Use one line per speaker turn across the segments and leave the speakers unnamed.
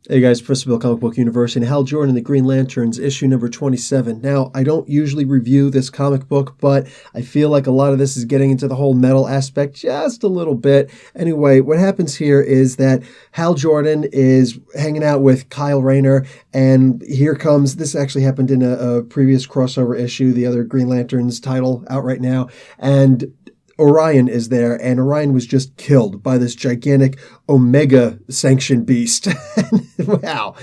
Hey guys, Professor Bill, Comic Book University, and Hal Jordan, The Green Lanterns, issue number 27. Now, I don't usually review this comic book, but I feel like a lot of this is getting into the whole metal aspect just a little bit. Anyway, what happens here is that Hal Jordan is hanging out with Kyle Raynor, and here comes, this actually happened in a previous crossover issue, the other Green Lanterns title out right now, and Orion is there, and Orion was just killed by this gigantic Omega sanction beast. Wow.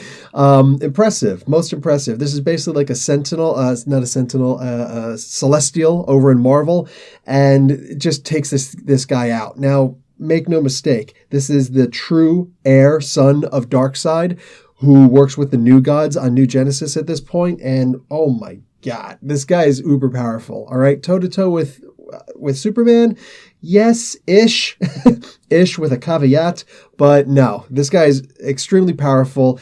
Impressive. Most impressive. This is basically like a Sentinel, not a Sentinel, Celestial over in Marvel, and it just takes this guy out. Now, make no mistake, this is the true heir, son of Darkseid, who works with the New Gods on New Genesis at this point, and oh my God, this guy is uber powerful, all right? Toe-to-toe with Superman, yes, ish with a caveat, but no, this guy is extremely powerful.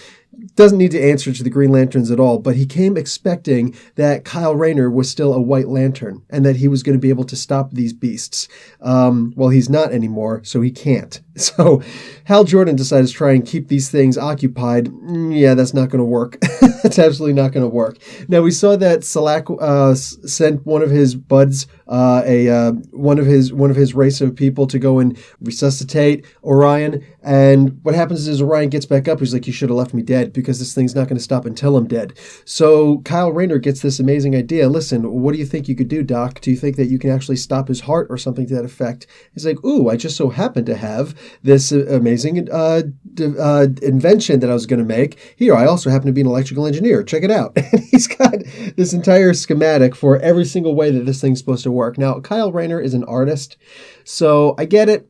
Doesn't need to answer to the Green Lanterns at all, but he came expecting that Kyle Raynor was still a White Lantern and that he was going to be able to stop these beasts. Well, he's not anymore, so he can't. So Hal Jordan decided to try and keep these things occupied. Yeah, that's not going to work. That's absolutely not going to work. Now, we saw that Salak sent one of his buds, one of his race of people to go and resuscitate Orion. And what happens is Orion gets back up. He's like, you should have left me dead because this thing's not going to stop until I'm dead. So Kyle Raynor gets this amazing idea. Listen, what do you think you could do, Doc? Do you think that you can actually stop his heart or something to that effect? He's like, ooh, I just so happen to have this amazing invention that I was going to make. Here, I also happen to be an electrical engineer. Check it out. And he's got this entire schematic for every single way that this thing's supposed to work. Now, Kyle Raynor is an artist, so I get it.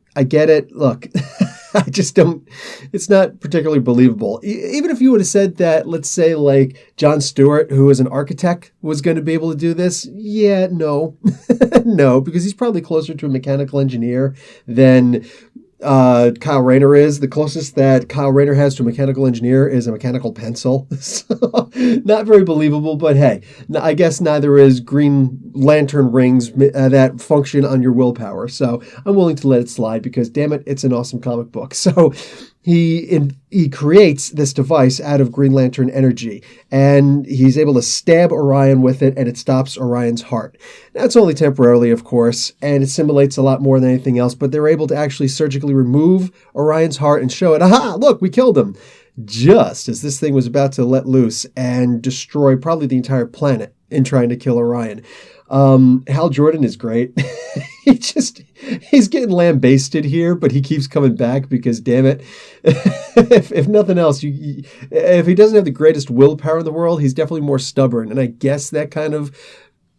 Look, I just don't, it's not particularly believable. Even if you would have said that, let's say like John Stewart, who is an architect, was going to be able to do this. Yeah, no, no, because he's probably closer to a mechanical engineer than Kyle Raynor is. The closest that Kyle Raynor has to a mechanical engineer is a mechanical pencil. So, not very believable, but hey, I guess neither is Green Lantern rings that function on your willpower. So I'm willing to let it slide because, damn it, it's an awesome comic book. So he creates this device out of Green Lantern energy, and he's able to stab Orion with it, and it stops Orion's heart. That's only temporarily, of course, and it simulates a lot more than anything else, but they're able to actually surgically remove Orion's heart and show it, aha, look, we killed him, just as this thing was about to let loose and destroy probably the entire planet in trying to kill Orion. Hal Jordan is great. He's getting lambasted here, but he keeps coming back because, damn it, if nothing else, if he doesn't have the greatest willpower in the world, he's definitely more stubborn. And I guess that kind of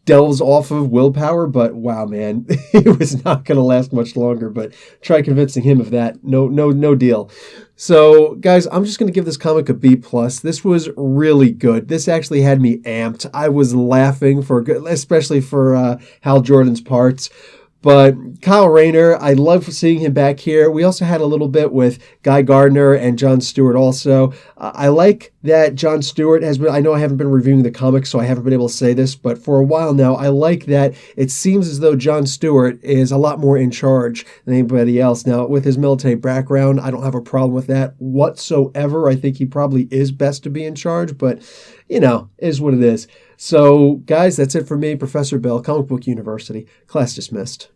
delves off of willpower, but wow, man, he was not going to last much longer, but try convincing him of that. No deal. So guys, I'm just going to give this comic a B+. This was really good. This actually had me amped. I was laughing especially for Hal Jordan's parts. But Kyle Raynor, I love seeing him back here. We also had a little bit with Guy Gardner and John Stewart also. I like that John Stewart has been, I know I haven't been reviewing the comics, so I haven't been able to say this, but for a while now, I like that it seems as though John Stewart is a lot more in charge than anybody else. Now, with his military background, I don't have a problem with that whatsoever. I think he probably is best to be in charge, but, you know, is what it is. So, guys, that's it for me, Professor Bill, Comic Book University. Class dismissed.